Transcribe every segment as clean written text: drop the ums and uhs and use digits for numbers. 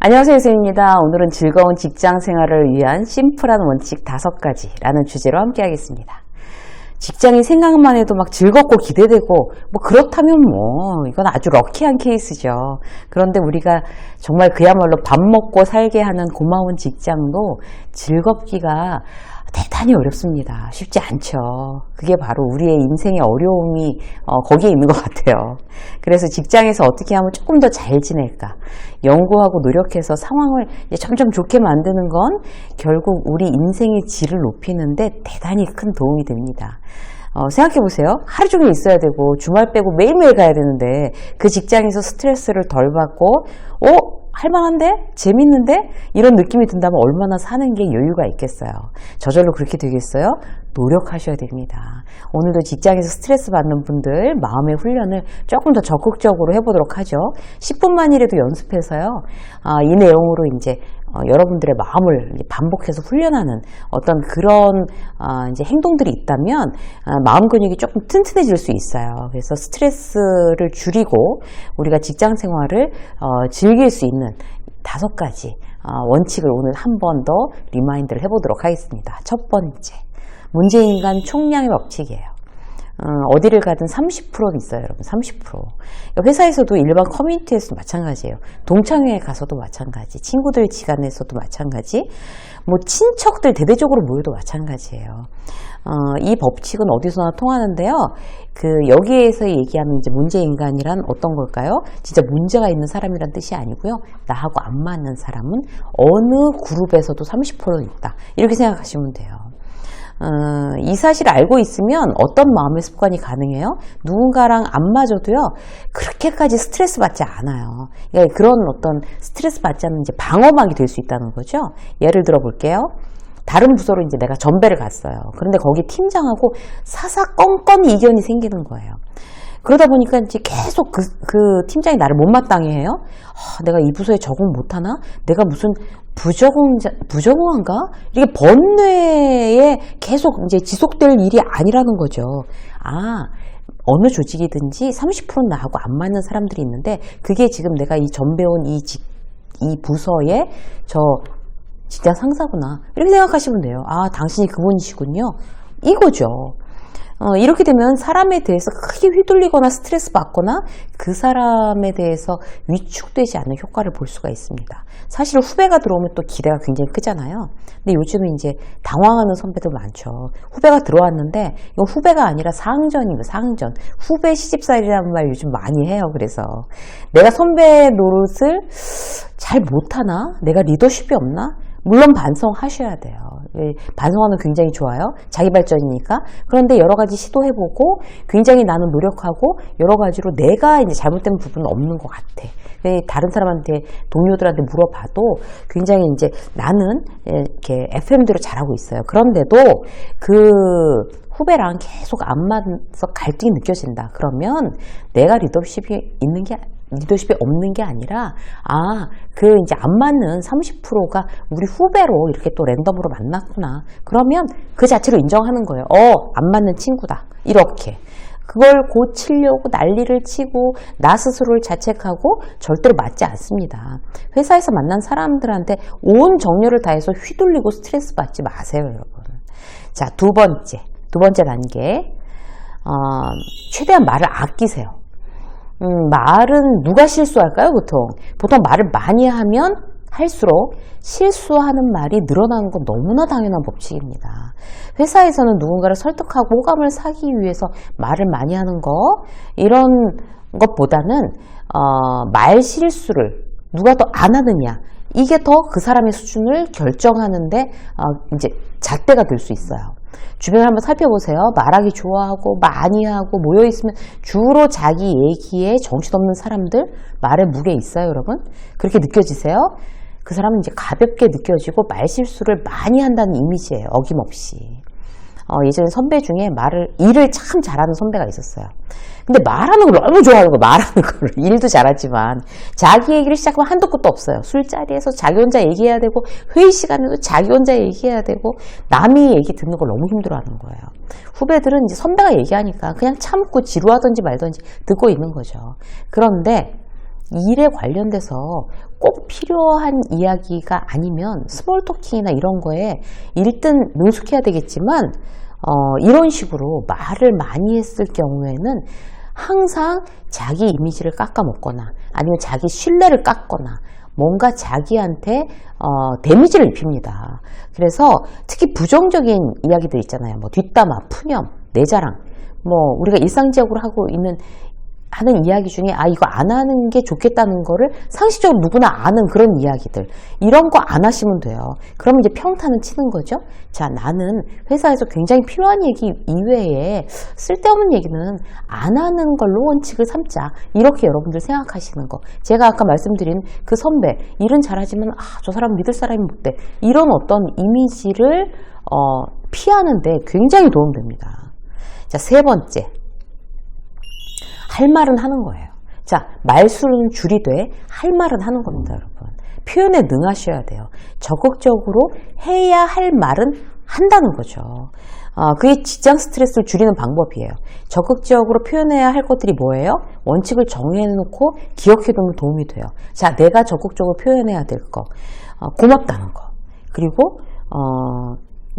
안녕하세요, 유쌤입니다. 오늘은 즐거운 직장 생활을 위한 심플한 원칙 5가지라는 주제로 함께 하겠습니다. 직장이 생각만 해도 막 즐겁고 기대되고 그렇다면 이건 아주 럭키한 케이스죠. 그런데 우리가 정말 그야말로 밥 먹고 살게 하는 고마운 직장도 즐겁기가 대단히 어렵습니다. 쉽지 않죠. 그게 바로 우리의 인생의 어려움이 거기에 있는 것 같아요. 그래서 직장에서 어떻게 하면 조금 더 잘 지낼까 연구하고 노력해서 상황을 점점 좋게 만드는 건 결국 우리 인생의 질을 높이는데 대단히 큰 도움이 됩니다. 생각해 보세요. 하루 종일 있어야 되고 주말 빼고 매일매일 가야 되는데 그 직장에서 스트레스를 덜 받고 할만한데? 재밌는데? 이런 느낌이 든다면 얼마나 사는 게 여유가 있겠어요. 저절로 그렇게 되겠어요? 노력하셔야 됩니다. 오늘도 직장에서 스트레스 받는 분들 마음의 훈련을 조금 더 적극적으로 해보도록 하죠. 10분만이라도 연습해서요. 이 내용으로 이제 여러분들의 마음을 반복해서 훈련하는 어떤 그런 이제 행동들이 있다면 마음 근육이 조금 튼튼해질 수 있어요. 그래서 스트레스를 줄이고 우리가 직장 생활을 즐길 수 있는 5가지 원칙을 오늘 한 번 더 리마인드를 해보도록 하겠습니다. 첫 번째, 문제인간 총량의 법칙이에요. 어디를 가든 30%는 있어요, 여러분. 30%. 회사에서도 일반 커뮤니티에서도 마찬가지예요. 동창회에 가서도 마찬가지, 친구들 지간에서도 마찬가지, 친척들 대대적으로 모여도 마찬가지예요. 이 법칙은 어디서나 통하는데요. 여기에서 얘기하는 이제 문제인간이란 어떤 걸까요? 진짜 문제가 있는 사람이란 뜻이 아니고요. 나하고 안 맞는 사람은 어느 그룹에서도 30%는 있다. 이렇게 생각하시면 돼요. 이 사실을 알고 있으면 어떤 마음의 습관이 가능해요? 누군가랑 안 맞아도요, 그렇게까지 스트레스 받지 않아요. 그러니까 그런 어떤 스트레스 받지 않는 이제 방어막이 될 수 있다는 거죠. 예를 들어 볼게요. 다른 부서로 이제 내가 전배를 갔어요. 그런데 거기 팀장하고 사사건건 이견이 생기는 거예요. 그러다 보니까 이제 계속 그 팀장이 나를 못마땅해 해요. 내가 이 부서에 적응 못하나? 내가 무슨 부적응한가? 이게 번뇌에 계속 이제 지속될 일이 아니라는 거죠. 어느 조직이든지 30%는 나하고 안 맞는 사람들이 있는데 그게 지금 내가 이 전배온 이 부서의 직장 상사구나. 이렇게 생각하시면 돼요. 당신이 그분이시군요. 이거죠. 이렇게 되면 사람에 대해서 크게 휘둘리거나 스트레스 받거나 그 사람에 대해서 위축되지 않는 효과를 볼 수가 있습니다. 사실 후배가 들어오면 또 기대가 굉장히 크잖아요. 근데 요즘은 이제 당황하는 선배들 많죠. 후배가 들어왔는데 이거 후배가 아니라 상전입니다. 상전. 후배 시집살이라는 말 요즘 많이 해요. 그래서 내가 선배 노릇을 잘 못하나? 내가 리더십이 없나? 물론 반성하셔야 돼요. 반성하는 거 굉장히 좋아요. 자기 발전이니까. 그런데 여러 가지 시도해보고 굉장히 나는 노력하고 여러 가지로 내가 이제 잘못된 부분은 없는 것 같아. 다른 사람한테, 동료들한테 물어봐도 굉장히 이제 나는 이렇게 FM대로 잘하고 있어요. 그런데도 그 후배랑 계속 안 맞아서 갈등이 느껴진다. 그러면 내가 리더십이 없는 게 아니라 이제 안 맞는 30%가 우리 후배로 이렇게 또 랜덤으로 만났구나. 그러면 그 자체로 인정하는 거예요. 안 맞는 친구다. 이렇게. 그걸 고치려고 난리를 치고 나 스스로를 자책하고 절대로 맞지 않습니다. 회사에서 만난 사람들한테 온 정열을 다해서 휘둘리고 스트레스 받지 마세요, 여러분. 자, 두 번째 단계. 최대한 말을 아끼세요. 말은 누가 실수할까요, 보통? 보통 말을 많이 하면 할수록 실수하는 말이 늘어나는 건 너무나 당연한 법칙입니다. 회사에서는 누군가를 설득하고 호감을 사기 위해서 말을 많이 하는 이런 것보다는 말 실수를 누가 더 안 하느냐, 이게 더 그 사람의 수준을 결정하는데 이제 잣대가 될 수 있어요. 주변을 한번 살펴보세요. 말하기 좋아하고 많이 하고 모여있으면 주로 자기 얘기에 정신없는 사람들, 말에 무게 있어요, 여러분? 그렇게 느껴지세요? 그 사람은 이제 가볍게 느껴지고 말실수를 많이 한다는 이미지예요, 어김없이. 예전에 선배 중에 일을 참 잘하는 선배가 있었어요. 근데 말하는 걸 너무 좋아하는 거예요. 말하는 거를. 일도 잘하지만 자기 얘기를 시작하면 한도 끝도 없어요. 술자리에서 자기 혼자 얘기해야 되고 회의 시간에도 자기 혼자 얘기해야 되고 남이 얘기 듣는 걸 너무 힘들어하는 거예요. 후배들은 이제 선배가 얘기하니까 그냥 참고 지루하든지 말든지 듣고 있는 거죠. 그런데 일에 관련돼서 꼭 필요한 이야기가 아니면 스몰 토킹이나 이런 거에 일단 능숙해야 되겠지만 이런 식으로 말을 많이 했을 경우에는 항상 자기 이미지를 깎아먹거나 아니면 자기 신뢰를 깎거나 뭔가 자기한테 데미지를 입힙니다. 그래서 특히 부정적인 이야기들 있잖아요. 뭐 뒷담화, 푸념, 내 자랑, 뭐 우리가 일상적으로 하는 이야기 중에 이거 안 하는 게 좋겠다는 거를 상식적으로 누구나 아는 그런 이야기들, 이런 거 안 하시면 돼요. 그러면 이제 평탄은 치는 거죠. 자, 나는 회사에서 굉장히 필요한 얘기 이외에 쓸데없는 얘기는 안 하는 걸로 원칙을 삼자, 이렇게 여러분들 생각하시는 거. 제가 아까 말씀드린 그 선배, 일은 잘하지만 저 사람 믿을 사람이 못 돼, 이런 어떤 이미지를 피하는데 굉장히 도움됩니다. 자, 세 번째, 할 말은 하는 거예요. 자, 말수는 줄이되 할 말은 하는 겁니다, 여러분. 표현에 능하셔야 돼요. 적극적으로 해야 할 말은 한다는 거죠. 그게 직장 스트레스를 줄이는 방법이에요. 적극적으로 표현해야 할 것들이 뭐예요? 원칙을 정해놓고 기억해두면 도움이 돼요. 자, 내가 적극적으로 표현해야 될 거, 고맙다는 거, 그리고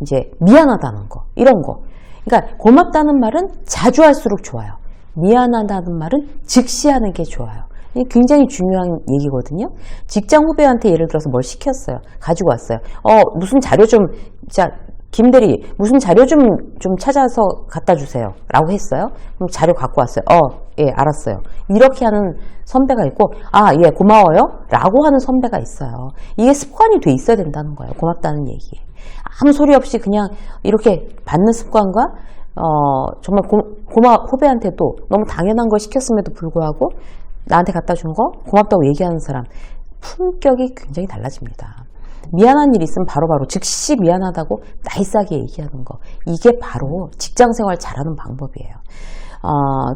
이제 미안하다는 거, 이런 거. 그러니까 고맙다는 말은 자주 할수록 좋아요. 미안하다는 말은 즉시 하는 게 좋아요. 이게 굉장히 중요한 얘기거든요. 직장 후배한테 예를 들어서 뭘 시켰어요. 가지고 왔어요. 무슨 자료 좀, 김대리, 무슨 자료 좀 찾아서 갖다 주세요. 라고 했어요. 그럼 자료 갖고 왔어요. 예, 알았어요. 이렇게 하는 선배가 있고, 예, 고마워요. 라고 하는 선배가 있어요. 이게 습관이 돼 있어야 된다는 거예요. 고맙다는 얘기. 아무 소리 없이 그냥 이렇게 받는 습관과 정말 후배한테도 너무 당연한 걸 시켰음에도 불구하고 나한테 갖다 준 거 고맙다고 얘기하는 사람, 품격이 굉장히 달라집니다. 미안한 일 있으면 바로바로 즉시 미안하다고 나이스하게 얘기하는 거, 이게 바로 직장생활 잘하는 방법이에요.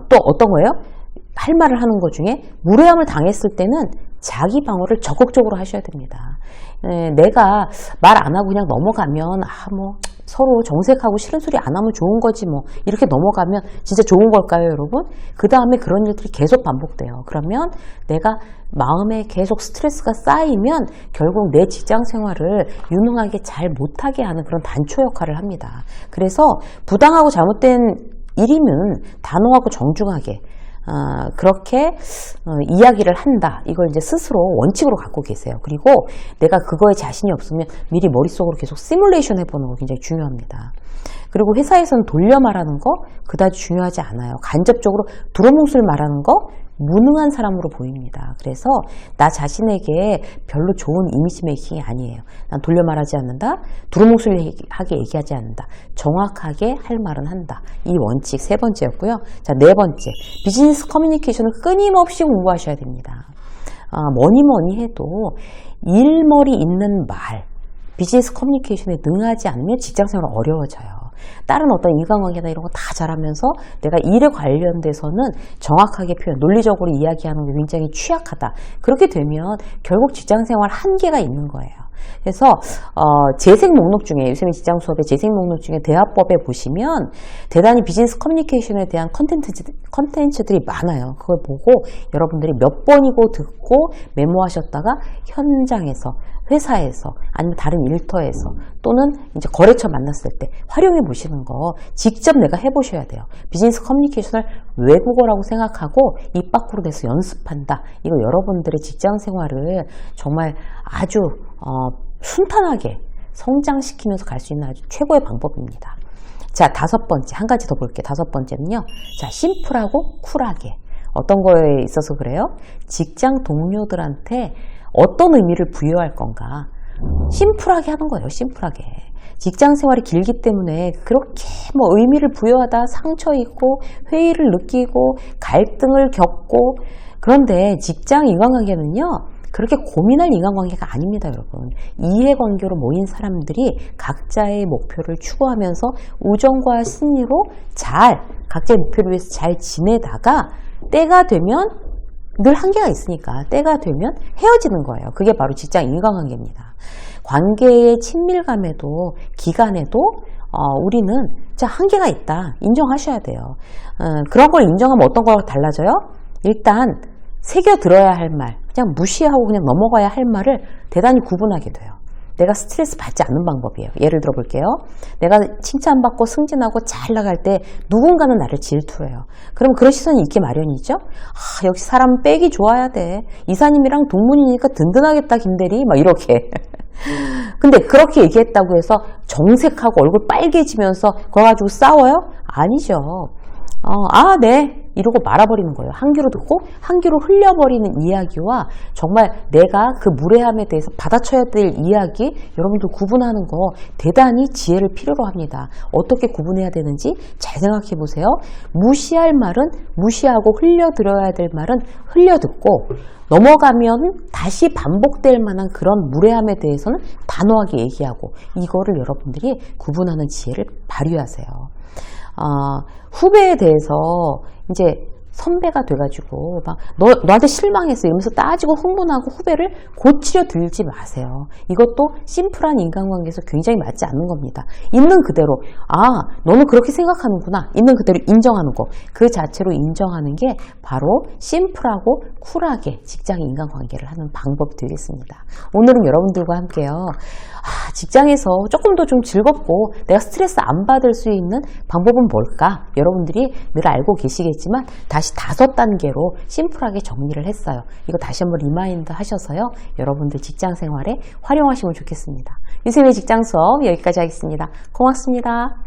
또 어떤 거예요? 할 말을 하는 것 중에 무례함을 당했을 때는 자기 방어를 적극적으로 하셔야 됩니다. 내가 말 안 하고 그냥 넘어가면 서로 정색하고 싫은 소리 안 하면 좋은 거지 뭐, 이렇게 넘어가면 진짜 좋은 걸까요, 여러분? 그 다음에 그런 일들이 계속 반복돼요. 그러면 내가 마음에 계속 스트레스가 쌓이면 결국 내 직장 생활을 유능하게 잘 못하게 하는 그런 단초 역할을 합니다. 그래서 부당하고 잘못된 일이면 단호하고 정중하게 그렇게 이야기를 한다. 이걸 이제 스스로 원칙으로 갖고 계세요. 그리고 내가 그거에 자신이 없으면 미리 머릿속으로 계속 시뮬레이션 해보는 거 굉장히 중요합니다. 그리고 회사에서는 돌려 말하는 거 그다지 중요하지 않아요. 간접적으로 두루뭉술 말하는 거 무능한 사람으로 보입니다. 그래서 나 자신에게 별로 좋은 이미지 메이킹이 아니에요. 난 돌려 말하지 않는다. 두루뭉술하게 얘기하지 않는다. 정확하게 할 말은 한다. 이 원칙 세 번째였고요. 자, 네 번째, 비즈니스 커뮤니케이션을 끊임없이 공부하셔야 됩니다. 뭐니 해도 일머리 있는 말, 비즈니스 커뮤니케이션에 능하지 않으면 직장생활은 어려워져요. 다른 어떤 인간관계나 이런 거 다 잘하면서 내가 일에 관련돼서는 정확하게 표현, 논리적으로 이야기하는 게 굉장히 취약하다. 그렇게 되면 결국 직장생활 한계가 있는 거예요. 그래서 재생 목록 중에, 요새 직장 수업의 재생 목록 중에 대화법에 보시면 대단히 비즈니스 커뮤니케이션에 대한 컨텐츠들이 많아요. 그걸 보고 여러분들이 몇 번이고 듣고 메모하셨다가 현장에서, 회사에서, 아니면 다른 일터에서, 또는 이제 거래처 만났을 때 활용해 보시는 거 직접 내가 해보셔야 돼요. 비즈니스 커뮤니케이션을 외국어라고 생각하고 입 밖으로 내서 연습한다. 이거 여러분들의 직장 생활을 정말 아주 순탄하게 성장시키면서 갈 수 있는 아주 최고의 방법입니다. 자, 다섯 번째, 한 가지 더 볼게요. 다섯 번째는요. 자, 심플하고 쿨하게. 어떤 거에 있어서 그래요? 직장 동료들한테 어떤 의미를 부여할 건가? 심플하게 하는 거예요. 심플하게. 직장 생활이 길기 때문에 그렇게 의미를 부여하다 상처 있고 회의를 느끼고 갈등을 겪고, 그런데 직장 인간관계는요, 그렇게 고민할 인간관계가 아닙니다, 여러분. 이해관계로 모인 사람들이 각자의 목표를 추구하면서 우정과 신의로 각자의 목표를 위해서 잘 지내다가 때가 되면, 늘 한계가 있으니까 때가 되면 헤어지는 거예요. 그게 바로 직장 인간관계입니다. 관계의 친밀감에도 기간에도 우리는 한계가 있다. 인정하셔야 돼요. 그런 걸 인정하면 어떤 거가 달라져요? 일단 새겨들어야 할 말, 그냥 무시하고 그냥 넘어가야 할 말을 대단히 구분하게 돼요. 내가 스트레스 받지 않는 방법이에요. 예를 들어 볼게요. 내가 칭찬받고 승진하고 잘 나갈 때 누군가는 나를 질투해요. 그럼 그런 시선이 있기 마련이죠. 역시 사람은 빼기 좋아야 돼. 이사님이랑 동문이니까 든든하겠다 김대리 막 이렇게. 근데 그렇게 얘기했다고 해서 정색하고 얼굴 빨개지면서 그거 가지고 싸워요? 아니죠. 네. 이러고 말아버리는 거예요. 한 귀로 듣고 한 귀로 흘려버리는 이야기와 정말 내가 그 무례함에 대해서 받아쳐야 될 이야기, 여러분들 구분하는 거 대단히 지혜를 필요로 합니다. 어떻게 구분해야 되는지 잘 생각해 보세요. 무시할 말은 무시하고 흘려들어야 될 말은 흘려듣고, 넘어가면 다시 반복될 만한 그런 무례함에 대해서는 단호하게 얘기하고, 이거를 여러분들이 구분하는 지혜를 발휘하세요. 후배에 대해서 이제 선배가 돼가지고 막 너한테 실망했어 이러면서 따지고 흥분하고 후배를 고치려 들지 마세요. 이것도 심플한 인간관계에서 굉장히 맞지 않는 겁니다. 있는 그대로 너는 그렇게 생각하는구나. 있는 그대로 인정하는 거. 그 자체로 인정하는 게 바로 심플하고 쿨하게 직장 인간관계를 하는 방법이 되겠습니다. 오늘은 여러분들과 함께요. 직장에서 조금 더 좀 즐겁고 내가 스트레스 안 받을 수 있는 방법은 뭘까? 여러분들이 늘 알고 계시겠지만 다시 5단계로 심플하게 정리를 했어요. 이거 다시 한번 리마인드 하셔서요. 여러분들 직장 생활에 활용하시면 좋겠습니다. 유쌤의 직장 수업 여기까지 하겠습니다. 고맙습니다.